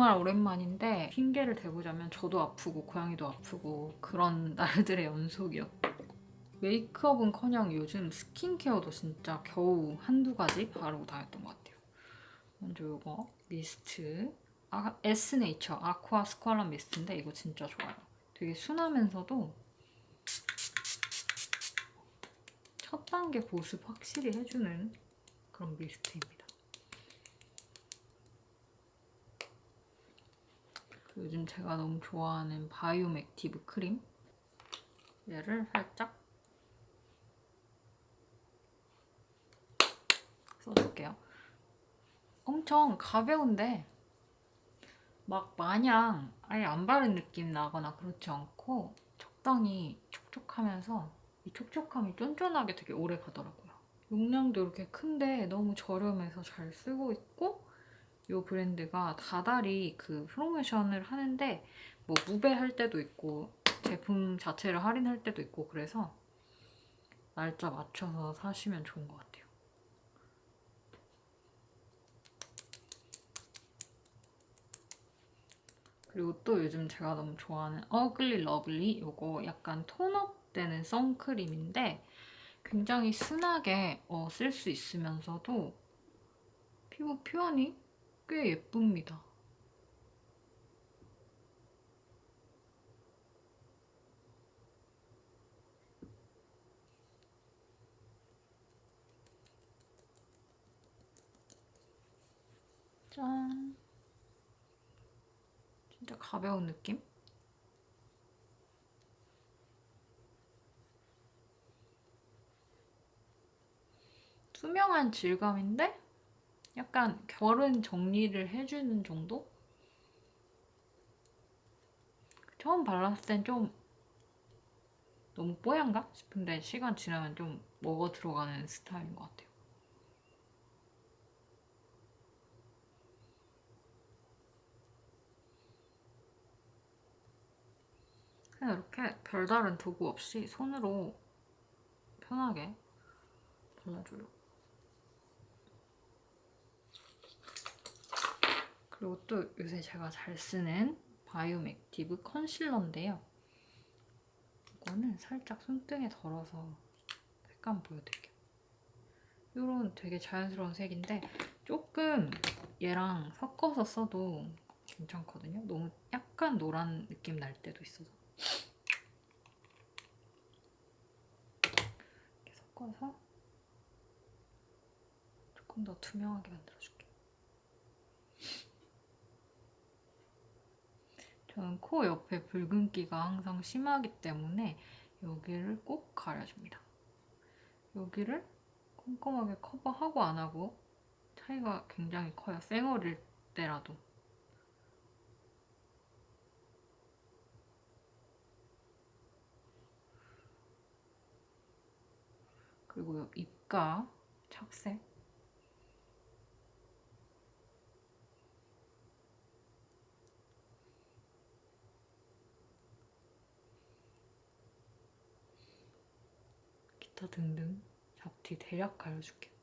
정말 오랜만인데 핑계를 대보자면 저도 아프고 고양이도 아프고 그런 날들의 연속이었고, 메이크업은커녕 요즘 스킨케어도 진짜 겨우 한두 가지 바르고 다녔던 것 같아요. 먼저 이거 미스트, 에스네이처 아쿠아 스쿠알란 미스트인데 이거 진짜 좋아요. 되게 순하면서도 첫 단계 보습 확실히 해주는 그런 미스트입니다. 요즘 제가 너무 좋아하는 바이옴 액티브 크림, 얘를 살짝 써줄게요. 엄청 가벼운데 막 마냥 아예 안 바른 느낌 나거나 그렇지 않고 적당히 촉촉하면서 이 촉촉함이 쫀쫀하게 되게 오래 가더라고요. 용량도 이렇게 큰데 너무 저렴해서 잘 쓰고 있고, 이 브랜드가 다달이 그 프로모션을 하는데 뭐 무배할 때도 있고 제품 자체를 할인할 때도 있고, 그래서 날짜 맞춰서 사시면 좋은 것 같아요. 그리고 또 요즘 제가 너무 좋아하는 어글리러블리, 이거 약간 톤업 되는 선크림인데 굉장히 순하게 쓸 수 있으면서도 피부 표현이 꽤 예쁩니다. 짠! 진짜 가벼운 느낌? 투명한 질감인데 약간 결은 정리를 해주는 정도? 처음 발랐을 땐 좀 너무 뽀얀가 싶은데 시간 지나면 좀 먹어 들어가는 스타일인 것 같아요. 그냥 이렇게 별다른 도구 없이 손으로 편하게 발라줘요. 그리고 또 요새 제가 잘 쓰는 바이옴 액티브 컨실러인데요. 이거는 살짝 손등에 덜어서 색감 보여드릴게요. 이런 되게 자연스러운 색인데 조금 얘랑 섞어서 써도 괜찮거든요. 너무 약간 노란 느낌 날 때도 있어서. 이렇게 섞어서 조금 더 투명하게 만들어줄게요. 저는 코 옆에 붉은기가 항상 심하기 때문에 여기를 꼭 가려줍니다. 여기를 꼼꼼하게 커버하고 안 하고 차이가 굉장히 커요. 쌩얼일 때라도. 그리고 입가 착색. 기타 등등 잡티 대략 가려줄게요.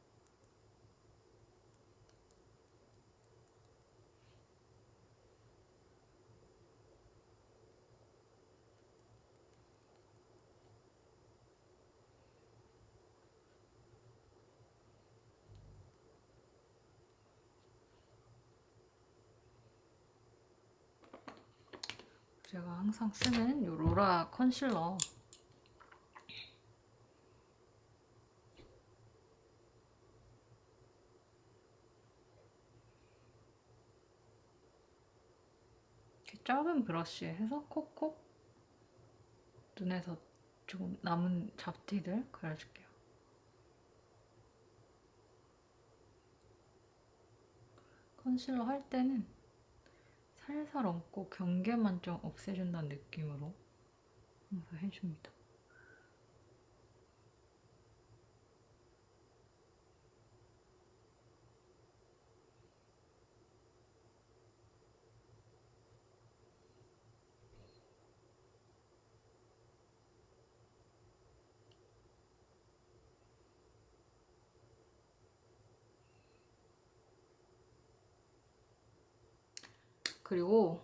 제가 항상 쓰는 이 로라 컨실러, 이렇게 작은 브러쉬에 해서 콕콕 눈에서 조금 남은 잡티들 그려줄게요. 컨실러 할 때는 살살 얹고 경계만 좀 없애준다는 느낌으로 항상 해줍니다. 그리고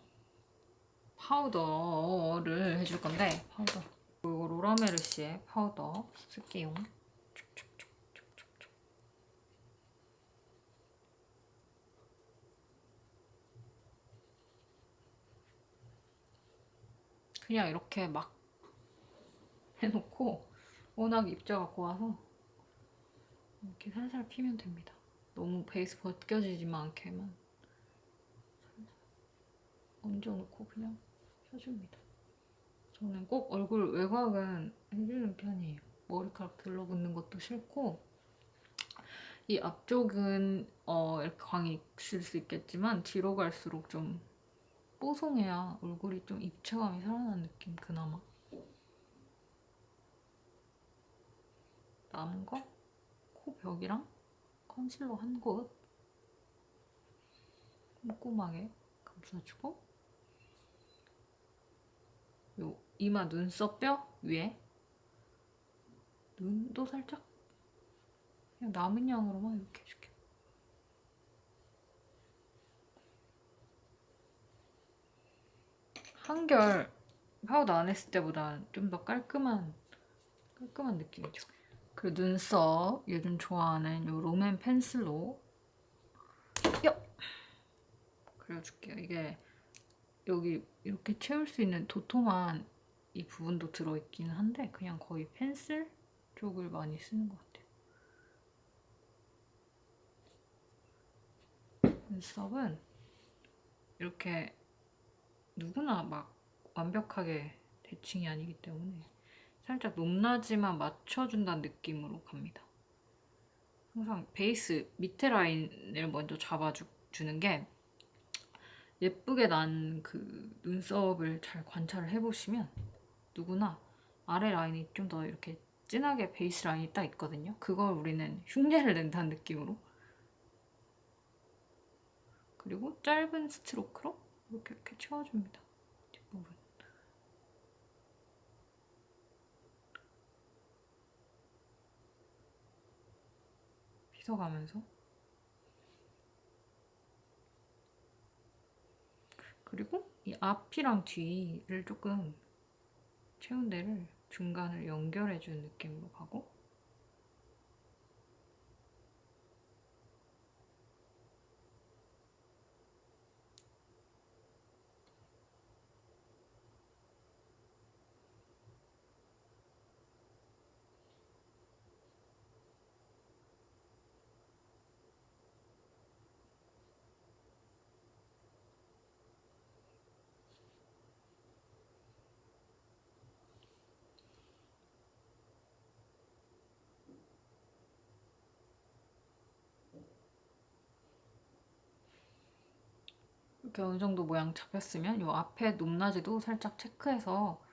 파우더를 해줄 건데, 파우더. 이거 로라메르시에 파우더 쓸게요. 그냥 이렇게 막 해놓고 워낙 입자가 고와서 이렇게 살살 피면 됩니다. 너무 베이스 벗겨지지만 않게만 얹어놓고 그냥 펴줍니다. 저는 꼭 얼굴 외곽은 해주는 편이에요. 머리카락 들러붙는 것도 싫고, 이 앞쪽은 이렇게 광이 있을 수 있겠지만 뒤로 갈수록 좀 뽀송해야 얼굴이 좀 입체감이 살아나는 느낌, 그나마. 남은 거 코 벽이랑 컨실러 한 곳 꼼꼼하게 감싸주고, 요 이마 눈썹 뼈 위에 눈도 살짝 그냥 남은 양으로만 이렇게 해줄게. 한결 파우더 안 했을 때보다 좀 더 깔끔한 느낌이죠. 그리고 눈썹 요즘 좋아하는 요 롬앤 펜슬로 그려줄게요. 이게 여기 이렇게 채울 수 있는 도톰한 이 부분도 들어있기는 한데 그냥 거의 펜슬 쪽을 많이 쓰는 것 같아요. 눈썹은 이렇게 누구나 막 완벽하게 대칭이 아니기 때문에 살짝 높낮이만 맞춰준다는 느낌으로 갑니다. 항상 베이스 밑에 라인을 먼저 잡아주는 게 예쁘게 난 그 눈썹을 잘 관찰을 해보시면 누구나 아래 라인이 좀 더 이렇게 진하게 베이스 라인이 딱 있거든요. 그걸 우리는 흉내를 낸다는 느낌으로. 그리고 짧은 스트로크로 이렇게 채워줍니다. 뒷부분. 빗어가면서. 그리고 이 앞이랑 뒤를 조금 채운 데를 중간을 연결해주는 느낌으로 가고, 이렇게 어느 정도 모양 잡혔으면 이 앞에 높낮이도 살짝 체크해서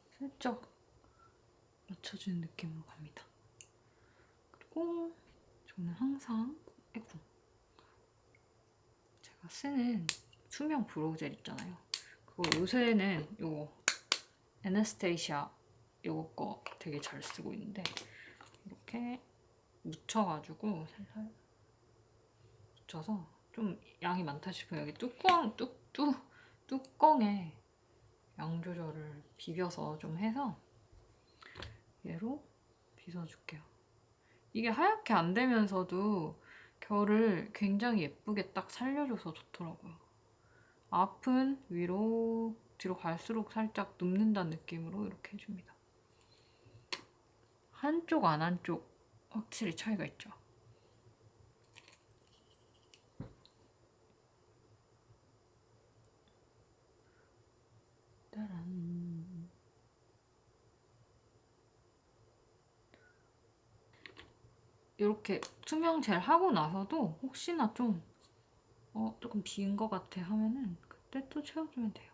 슬쩍 맞춰주는 느낌으로 갑니다. 그리고 저는 항상 제가 쓰는 투명 브로우 젤 있잖아요. 그거 요새는 요거 아나스타샤 요거 거 되게 잘 쓰고 있는데 이렇게 묻혀가지고 살살 묻혀서 좀 양이 많다 싶으면 여기 뚜껑에 양 조절을 비벼서 좀 해서 얘로 빗어줄게요. 이게 하얗게 안 되면서도 결을 굉장히 예쁘게 딱 살려줘서 좋더라고요. 앞은 위로 뒤로 갈수록 살짝 눕는다는 느낌으로 이렇게 해줍니다. 한쪽 안 한쪽 확실히 차이가 있죠. 따란. 이렇게 투명 젤 하고 나서도 혹시나 좀 조금 비은 것 같아 하면은 그때 또 채워주면 돼요.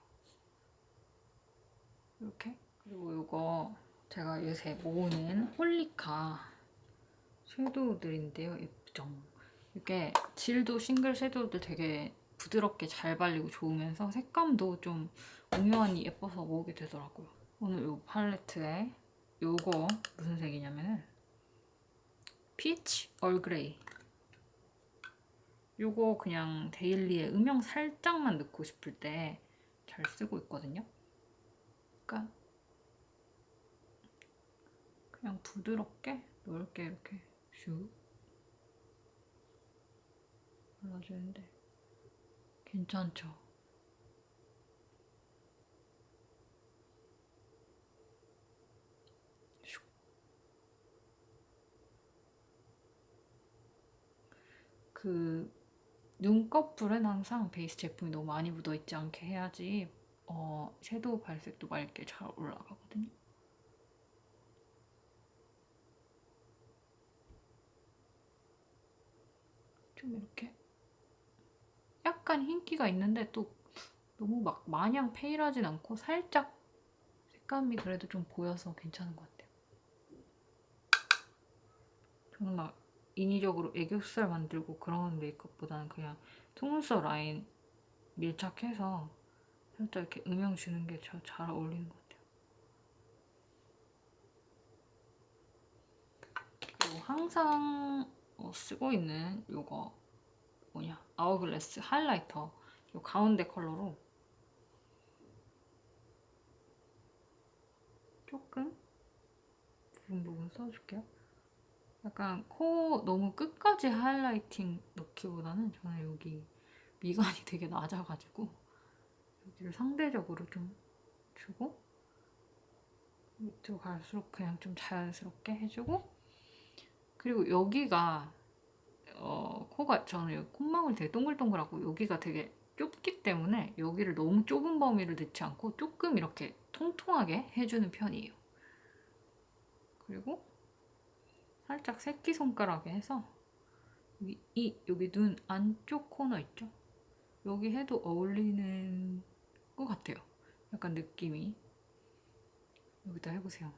이렇게. 그리고 이거 제가 요새 모으는 홀리카 섀도우들인데요. 예쁘죠? 이게 질도 싱글 섀도우들 되게 부드럽게 잘 발리고 좋으면서 색감도 좀 오묘하니 예뻐서 모으게 되더라고요. 오늘 이 팔레트에 요거 무슨 색이냐면은 피치 얼그레이. 요거 그냥 데일리에 음영 살짝만 넣고 싶을 때 잘 쓰고 있거든요. 그러니까 그냥 부드럽게 넓게 이렇게 슉 발라주는데 괜찮죠? 그 눈꺼풀은 항상 베이스 제품이 너무 많이 묻어있지 않게 해야지 섀도우 발색도 맑게 잘 올라가거든요. 좀 이렇게 약간 흰기가 있는데 또 너무 막 마냥 페일하진 않고 살짝 색감이 그래도 좀 보여서 괜찮은 것 같아요. 저는 막 인위적으로 애교살 만들고 그런 메이크업보다는 그냥 속눈썹 라인 밀착해서 살짝 이렇게 음영 주는 게 잘 어울리는 것 같아요. 그리고 항상 쓰고 있는 요거 뭐냐 아워글래스 하이라이터 요 가운데 컬러로 조금 부분 써줄게요. 약간 코 너무 끝까지 하이라이팅 넣기보다는 저는 여기 미간이 되게 낮아가지고 여기를 상대적으로 좀 주고 밑으로 갈수록 그냥 좀 자연스럽게 해주고 그리고 여기가 코가 저는 여기 콧망울이 되게 동글동글하고 여기가 되게 좁기 때문에 여기를 너무 좁은 범위를 넣지 않고 조금 이렇게 통통하게 해주는 편이에요. 그리고 살짝 새끼손가락에 해서 여기 눈 안쪽 코너 있죠? 여기 해도 어울리는 것 같아요. 약간 느낌이. 여기다 해보세요.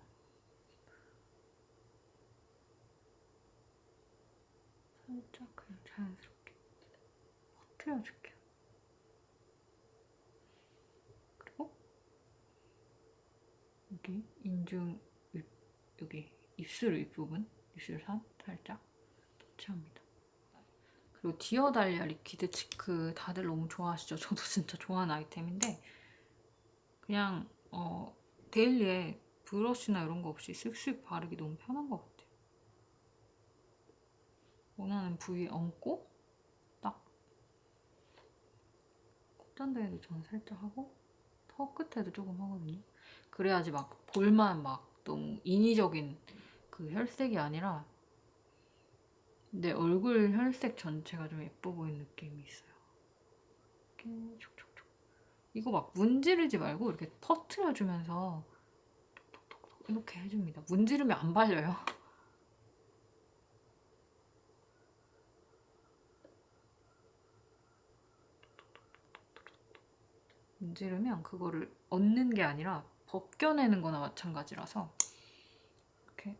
살짝 그냥 자연스럽게 퍼트려줄게요. 그리고 여기 인중 여기 입술 윗부분 입술산 살짝 터치합니다. 그리고 디어달리아 리퀴드 치크 다들 너무 좋아하시죠? 저도 진짜 좋아하는 아이템인데 그냥 데일리에 브러쉬나 이런 거 없이 쓱쓱 바르기 너무 편한 것 같아요. 원하는 부위에 얹고 딱 콧잔대에도 저는 살짝 하고 턱 끝에도 조금 하거든요. 그래야지 막 볼만 막 너무 인위적인 그 혈색이 아니라 내 얼굴 혈색 전체가 좀 예뻐 보이는 느낌이 있어요. 이렇게 촉촉촉. 이거 막 문지르지 말고 이렇게 터트려주면서 톡톡톡 이렇게 해줍니다. 문지르면 안 발려요. 문지르면 그거를 얹는 게 아니라 벗겨내는 거나 마찬가지라서 이렇게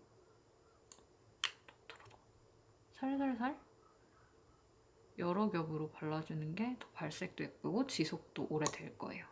살살살 여러 겹으로 발라주는 게 더 발색도 예쁘고 지속도 오래 될 거예요.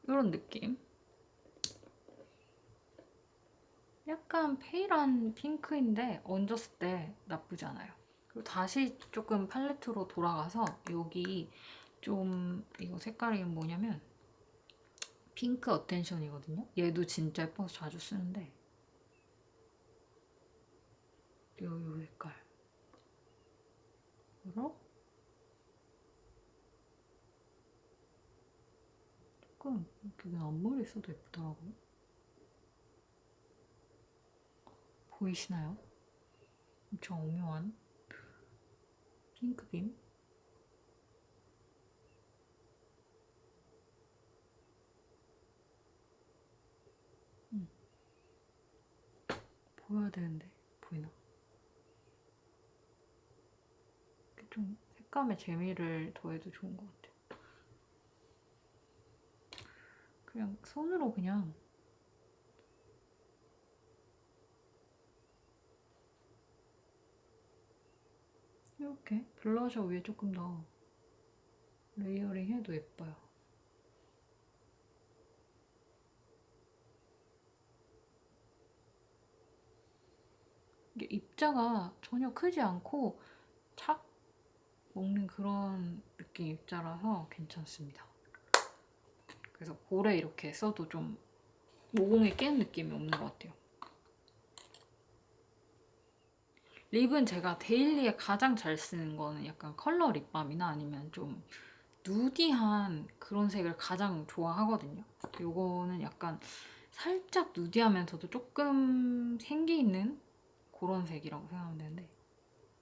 이런 느낌. 약간 페일한 핑크인데 얹었을 때 나쁘지 않아요. 그리고 다시 조금 팔레트로 돌아가서 여기 좀 이거 색깔이 뭐냐면 핑크 어텐션이거든요. 얘도 진짜 예뻐서 자주 쓰는데 요 색깔 이로 조금 이렇게 앞머리 써도 예쁘더라고요. 보이시나요? 엄청 오묘한 핑크빔. 보여야 되는데 보이나? 좀 색감의 재미를 더해도 좋은 것 같아요. 그냥 손으로 그냥 이렇게 블러셔 위에 조금 더 레이어링 해도 예뻐요. 이게 입자가 전혀 크지 않고 착 먹는 그런 느낌 입자라서 괜찮습니다. 그래서 볼에 이렇게 써도 좀 모공에 낀 느낌이 없는 것 같아요. 립은 제가 데일리에 가장 잘 쓰는 거는 약간 컬러 립밤이나 아니면 좀 누디한 그런 색을 가장 좋아하거든요. 요거는 약간 살짝 누디하면서도 조금 생기 있는 그런 색이라고 생각하면 되는데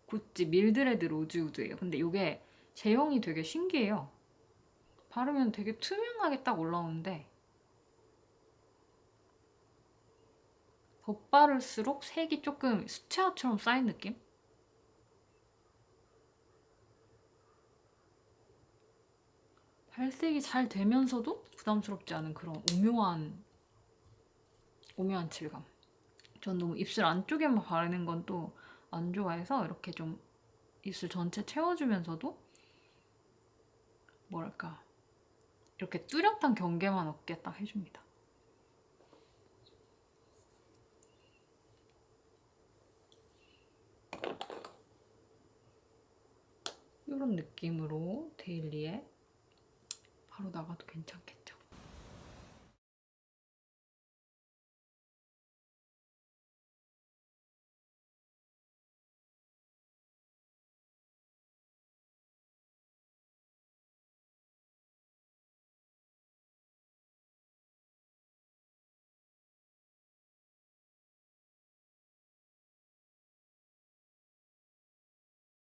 구찌 밀드레드 로즈우드예요. 근데 이게 제형이 되게 신기해요. 바르면 되게 투명하게 딱 올라오는데 덧바를수록 색이 조금 수채화처럼 쌓인 느낌? 발색이 잘 되면서도 부담스럽지 않은 그런 오묘한 질감. 전 너무 입술 안쪽에만 바르는 건 또 안 좋아해서 이렇게 좀 입술 전체 채워주면서도 뭐랄까 이렇게 뚜렷한 경계만 없게 딱 해줍니다. 이런 느낌으로 데일리에 바로 나가도 괜찮겠다.